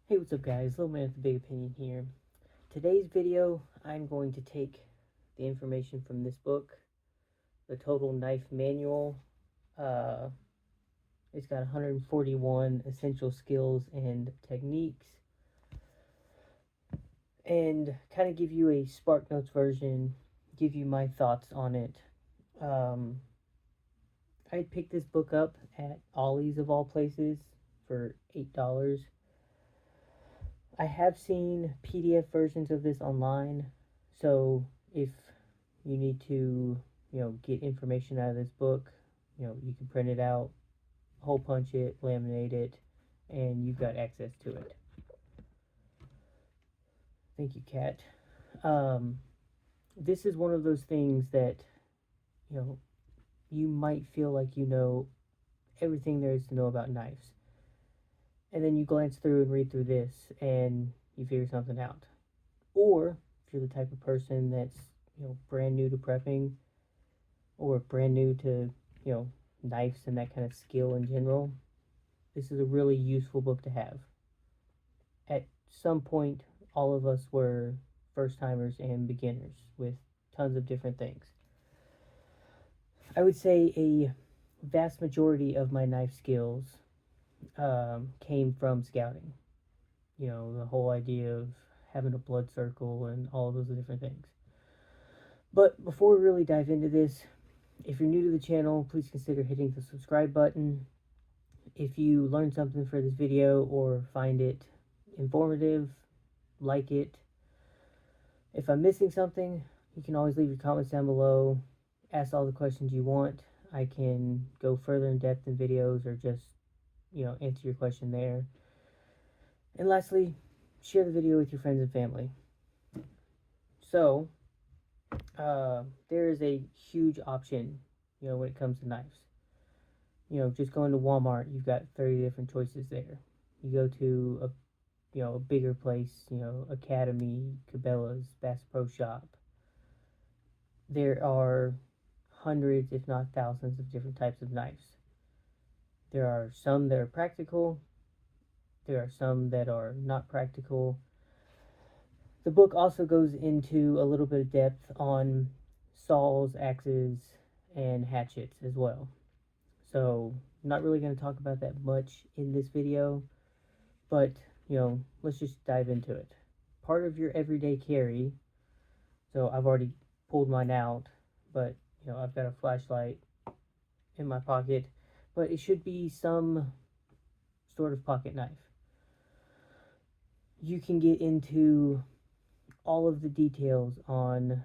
Hey, what's up guys? Little Man with the Big Opinion here. Today's video, I'm going to take the information from this book, the Total Knife Manual. Uh, it's got 141 essential skills and techniques, and kind of give you a Spark Notes version, give you my thoughts on it. Um, I picked this book up at Ollie's of all places for $8. I have seen PDF versions of this online, so if you need to, get information out of this book, you can print it out, hole punch it, laminate it, and you've got access to it. Thank you, Kat. This is one of those things that, you might feel like you know everything there is to know about knives. And then you glance through and read through this and you figure something out. Or if you're the type of person that's, brand new to prepping or brand new to, knives and that kind of skill in general, this is a really useful book to have. At some point, all of us were first timers and beginners with tons of different things. I would say a vast majority of my knife skills came from scouting. The whole idea of having a blood circle and all of those different things. But before we really dive into this, if you're new to the channel, please consider hitting the subscribe button. If you learned something for this video or find it informative, like it. If I'm missing something, you can always leave your comments down below. Ask all the questions you want. I can go further in depth in videos or just, answer your question there. And lastly, share the video with your friends and family. So, there is a huge option, when it comes to knives. Just going to Walmart, you've got 30 different choices there. You go to a bigger place, Academy, Cabela's, Bass Pro Shop. There are hundreds, if not thousands, of different types of knives. There are some that are practical. There are some that are not practical. The book also goes into a little bit of depth on saws, axes, and hatchets as well. So, I'm not really going to talk about that much in this video, but, let's just dive into it. Part of your everyday carry, so I've already pulled mine out, but, I've got a flashlight in my pocket, but it should be some sort of pocket knife. You can get into all of the details on,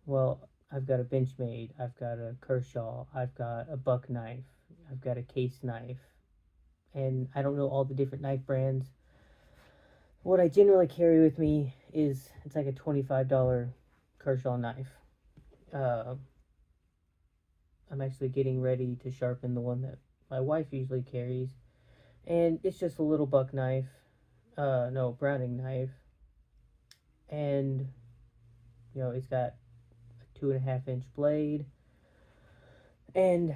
well, I've got a Benchmade, I've got a Kershaw, I've got a buck knife, I've got a case knife, and I don't know all the different knife brands. What I generally carry with me is, it's like a $25 Kershaw knife. I'm actually getting ready to sharpen the one that my wife usually carries, and it's just a little buck knife, Browning knife, and it's got a 2.5-inch blade, and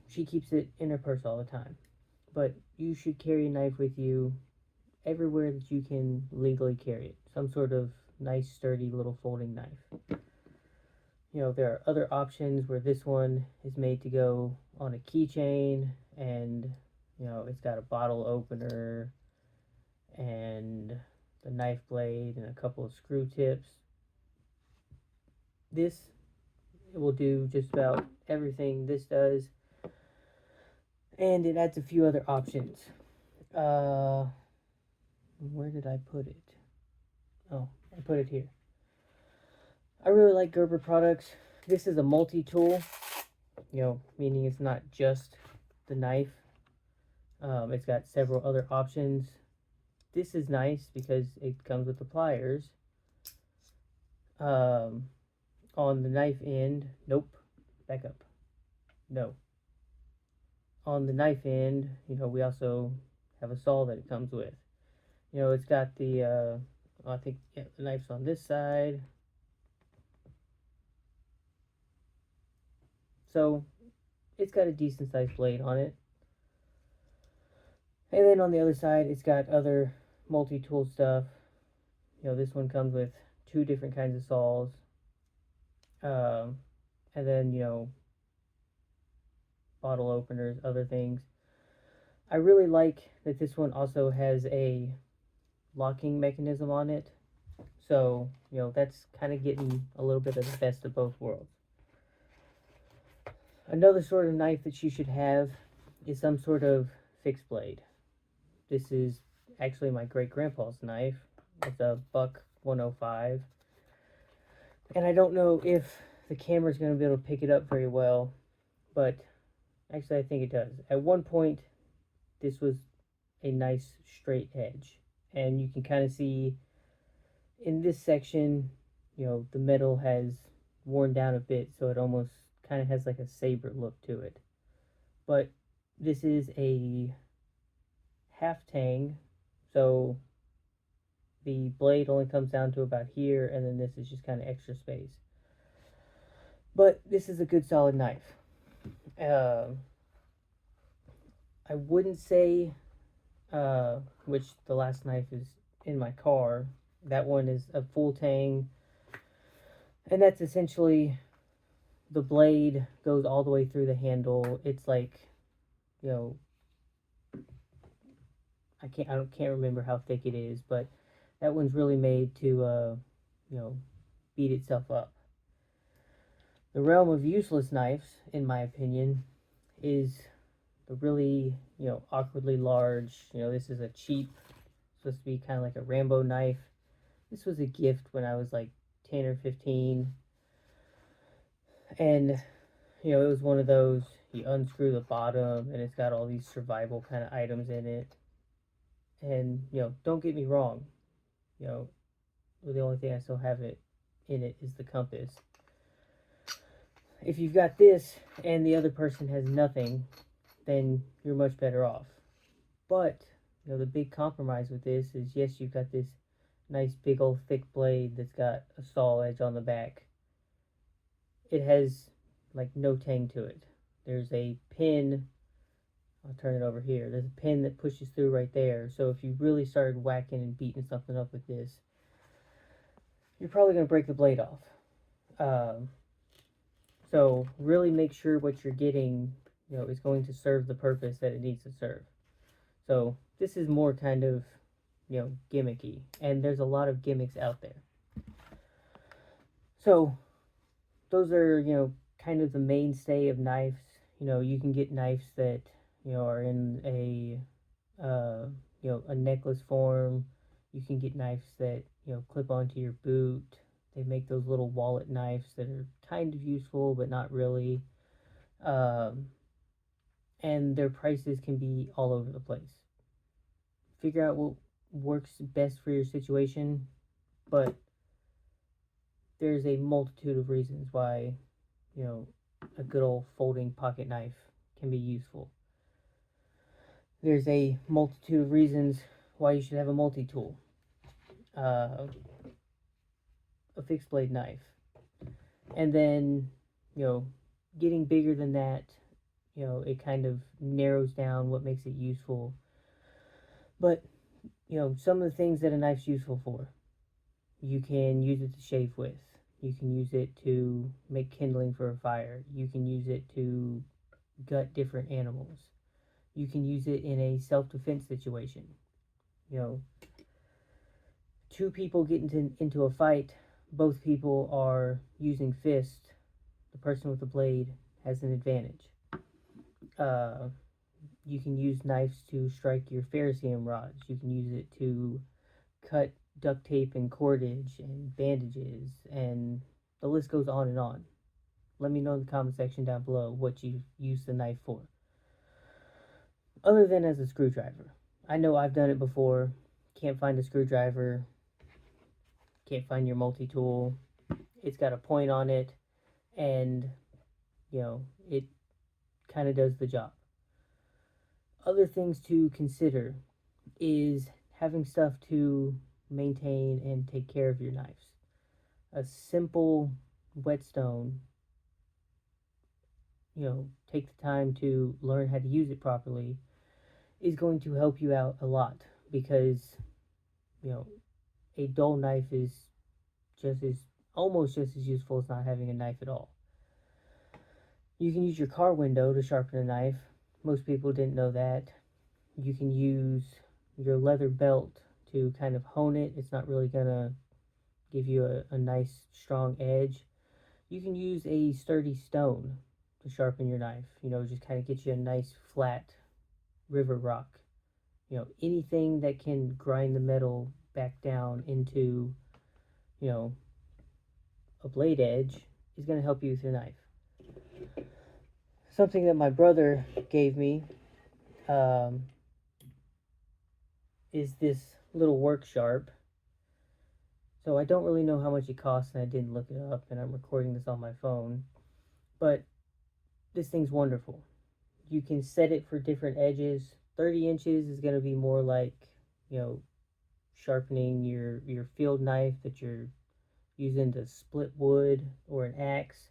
she keeps it in her purse all the time. But you should carry a knife with you everywhere that you can legally carry it. Some sort of nice sturdy little folding knife. There are other options where this one is made to go on a keychain, and it's got a bottle opener and the knife blade and a couple of screw tips. This will do just about everything this does, and it adds a few other options. Where did I put it? Oh, I put it here. I really like Gerber products. This is a multi-tool, meaning it's not just the knife. It's got several other options. This is nice because it comes with the pliers. On the knife end, nope, back up, no. On the knife end, we also have a saw that it comes with. It's got the, I think, yeah, the knife's on this side. So, it's got a decent sized blade on it. And then on the other side, it's got other multi-tool stuff, this one comes with two different kinds of saws, um, and then bottle openers, other things. I really like that this one also has a locking mechanism on it. So, that's kind of getting a little bit of the best of both worlds. Another sort of knife that you should have is some sort of fixed blade. This is actually my great grandpa's knife. It's a Buck 105. And I don't know if the camera's going to be able to pick it up very well, but actually I think it does. At one point, this was a nice straight edge. And you can kind of see in this section, the metal has worn down a bit, so it almost kind of has like a saber look to it. But this is a half tang, so the blade only comes down to about here, and then this is just kind of extra space. But this is a good solid knife. I wouldn't say, which the last knife is in my car, that one is a full tang, and that's essentially the blade goes all the way through the handle. It's like, I can't remember how thick it is, but that one's really made to beat itself up. The realm of useless knives, in my opinion, is the really awkwardly large. This is a cheap, supposed to be kind of like a Rambo knife. This was a gift when I was like 10 or 15, and it was one of those, you unscrew the bottom and it's got all these survival kind of items in it. And don't get me wrong, the only thing I still have in it is the compass. If you've got this and the other person has nothing, then you're much better off. But the big compromise with this is, yes, you've got this nice big old thick blade that's got a saw edge on the back. It has like no tang to it. There's a pin, I'll turn it over here, there's a pin that pushes through right there. So if you really started whacking and beating something up with this, you're probably going to break the blade off. So really make sure what you're getting is going to serve the purpose that it needs to serve. So this is more kind of gimmicky, and there's a lot of gimmicks out there. So those are kind of the mainstay of knives. You can get knives that are in a a necklace form. You can get knives that clip onto your boot. They make those little wallet knives that are kind of useful but not really. And their prices can be all over the place. Figure out what works best for your situation, but there's a multitude of reasons why a good old folding pocket knife can be useful. There's a multitude of reasons why you should have a multi-tool, a fixed blade knife, and then getting bigger than that, it kind of narrows down what makes it useful. But some of the things that a knife's useful for, you can use it to shave with. You can use it to make kindling for a fire. You can use it to gut different animals. You can use it in a self-defense situation. Two people get into a fight, both people are using fists. The person with the blade has an advantage. You can use knives to strike your ferrocerium rods. You can use it to cut duct tape and cordage and bandages, and the list goes on and on. Let me know in the comment section down below what you use the knife for. Other than as a screwdriver. I know I've done it before. Can't find a screwdriver. Can't find your multi-tool. It's got a point on it, and it kind of does the job. Other things to consider is having stuff to maintain and take care of your knives. A simple whetstone, take the time to learn how to use it properly, is going to help you out a lot, because You know, a dull knife is just as almost just as useful as not having a knife at all. You can use your car window to sharpen a knife. Most people didn't know that. You can use your leather belt to kind of hone it. It's not really gonna give you a nice strong edge. You can use a sturdy stone to sharpen your knife. Just kind of get you a nice flat river rock. Anything that can grind the metal back down into, you know, a blade edge is going to help you with your knife. Something that my brother gave me um, is this little work sharp. So I don't really know how much it costs, and I didn't look it up, and I'm recording this on my phone. But this thing's wonderful. You can set it for different edges. 30 inches is going to be more like, you know, sharpening your field knife that you're using to split wood or an axe.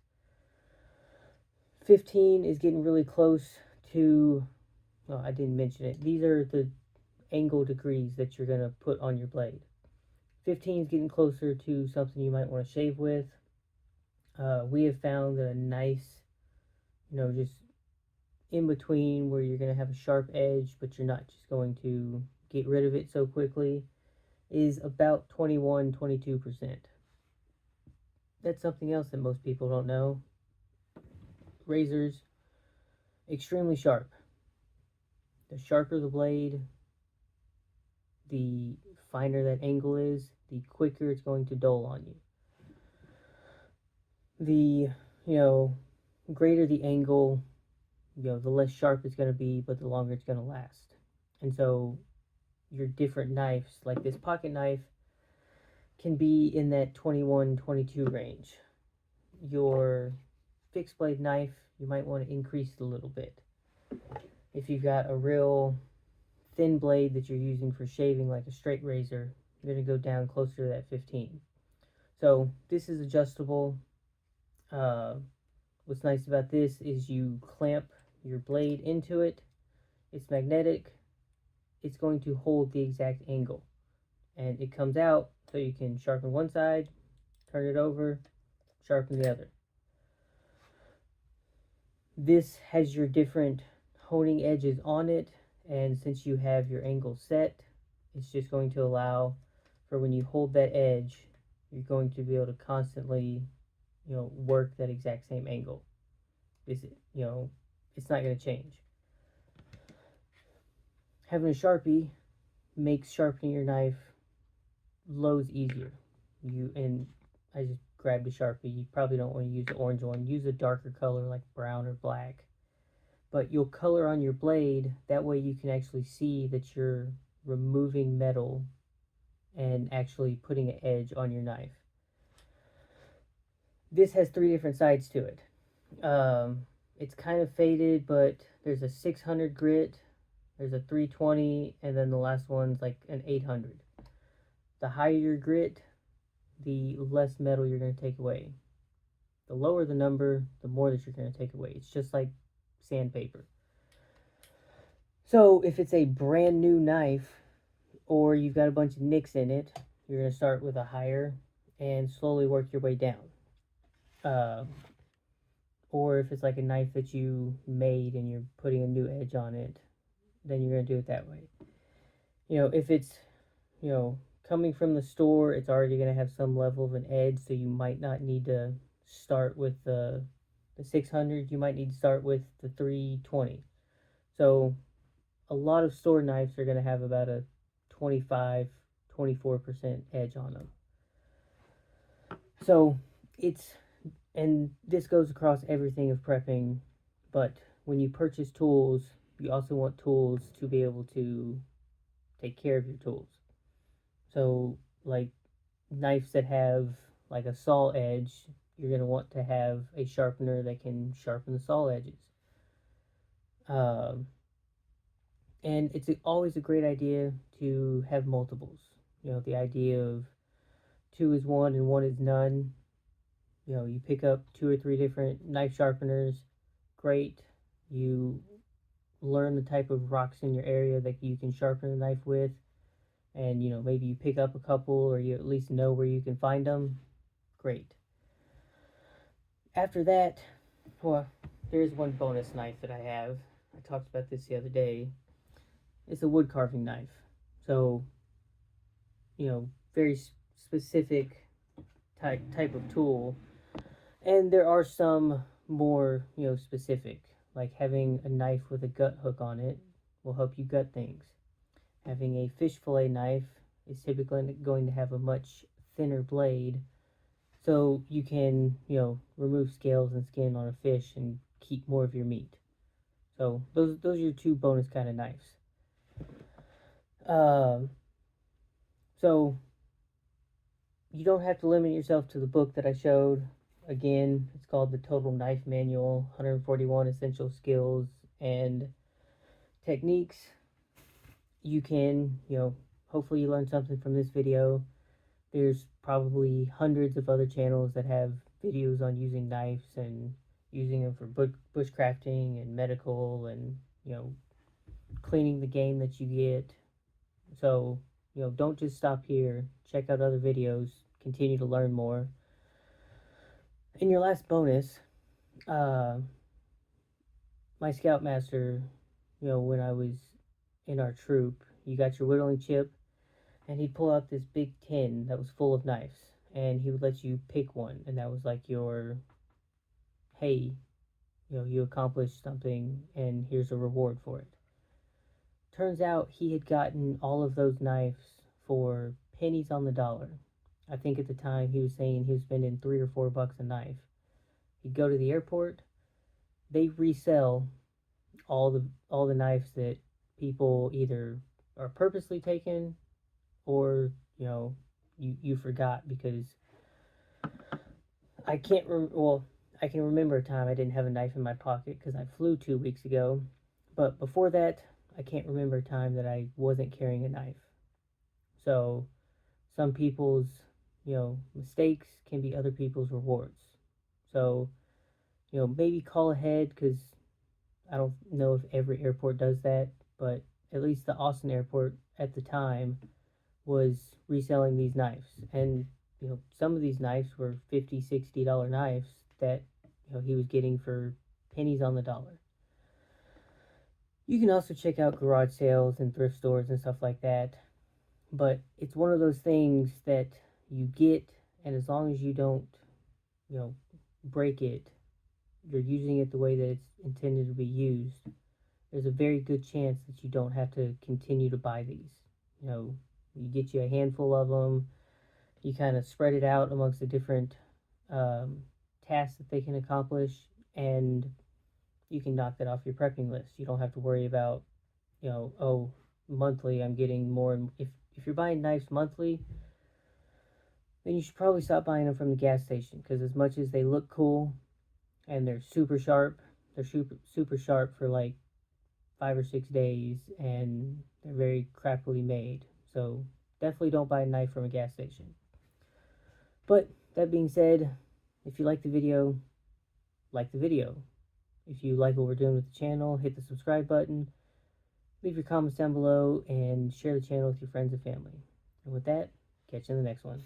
15 is getting really close to, well, I didn't mention it. These are the angle degrees that you're going to put on your blade. 15 is getting closer to something you might want to shave with. We have found that a nice, just in between where you're going to have a sharp edge, but you're not just going to get rid of it so quickly, is about 21-22%. That's something else that most people don't know. Razors, extremely sharp. The sharper the blade, the finer that angle is, the quicker it's going to dull on you. The, greater the angle, the less sharp it's going to be, but the longer it's going to last. And so your different knives, like this pocket knife, can be in that 21-22 range. Your fixed blade knife, you might want to increase it a little bit. If you've got a real thin blade that you're using for shaving, like a straight razor, you're going to go down closer to that 15. So this is adjustable. What's nice about this is you clamp your blade into it. It's magnetic. It's going to hold the exact angle. And it comes out so you can sharpen one side, turn it over, sharpen the other. This has your different honing edges on it, and since you have your angle set, it's just going to allow for when you hold that edge, you're going to be able to constantly, work that exact same angle. It's not going to change. Having a Sharpie makes sharpening your knife loads easier. I just grabbed a Sharpie. You probably don't want to use the orange one. Use a darker color like brown or black. But you'll color on your blade. That way you can actually see that you're removing metal and actually putting an edge on your knife. This has 3 different sides to it. It's kind of faded, but there's a 600 grit, there's a 320, and then the last one's like an 800. The higher your grit, the less metal you're going to take away. The lower the number, the more that you're going to take away. It's just like sandpaper. So if it's a brand new knife or you've got a bunch of nicks in it, you're going to start with a higher and slowly work your way down. Or if it's like a knife that you made and you're putting a new edge on it, then you're going to do it that way. If it's, coming from the store, it's already going to have some level of an edge, so you might not need to start with the 600. You might need to start with the 320. So a lot of store knives are going to have about a 25-24% edge on them. So and this goes across everything of prepping, but when you purchase tools, you also want tools to be able to take care of your tools. So like knives that have like a saw edge, you're going to want to have a sharpener that can sharpen the saw edges. And it's always a great idea to have multiples. The idea of 2 is 1 and 1 is none. You pick up 2 or 3 different knife sharpeners, great. You learn the type of rocks in your area that you can sharpen a knife with. and maybe you pick up a couple, or you at least know where you can find them, great. After that, well, there's one bonus knife that I have. I talked about this the other day. It's a wood carving knife. So, very specific type of tool. And there are some more, specific, like having a knife with a gut hook on it will help you gut things. Having a fish fillet knife is typically going to have a much thinner blade, so you can, remove scales and skin on a fish and keep more of your meat. So those are your two bonus kind of knives. Um, so you don't have to limit yourself to the book that I showed. Again, it's called the Total Knife Manual, 141 Essential Skills and Techniques. You can, hopefully you learned something from this video. There's probably hundreds of other channels that have videos on using knives and using them for bushcrafting and medical and, cleaning the game that you get. So, don't just stop here. Check out other videos. Continue to learn more. In your last bonus, my scoutmaster, when I was in our troop, you got your whittling chip, and he'd pull out this big tin that was full of knives, and he would let you pick one, and that was like your, hey, you accomplished something, and here's a reward for it. Turns out he had gotten all of those knives for pennies on the dollar. I think at the time he was saying he was spending $3 or $4 a knife. He'd go to the airport, they resell all the knives that people either are purposely taking, or you forgot, because I can't well, I can remember a time I didn't have a knife in my pocket because I flew 2 weeks ago, but before that I can't remember a time that I wasn't carrying a knife. So some people's mistakes can be other people's rewards. So maybe call ahead, because I don't know if every airport does that, but at least the Austin airport at the time was reselling these knives. And some of these knives were $50, $60 knives that he was getting for pennies on the dollar. You can also check out garage sales and thrift stores and stuff like that, but it's one of those things that you get, and as long as you don't break it, you're using it the way that it's intended to be used, there's a very good chance that you don't have to continue to buy these. You get you a handful of them, you kind of spread it out amongst the different tasks that they can accomplish, and you can knock that off your prepping list. You don't have to worry about, oh, monthly I'm getting more. If you're buying knives monthly, then you should probably stop buying them from the gas station, because as much as they look cool and they're super sharp, they're super sharp for like 5 or 6 days, and they're very crappily made. So definitely don't buy a knife from a gas station. But that being said, if you like the video, like the video. If you like what we're doing with the channel, hit the subscribe button, leave your comments down below, and share the channel with your friends and family. And with that, catch you in the next one.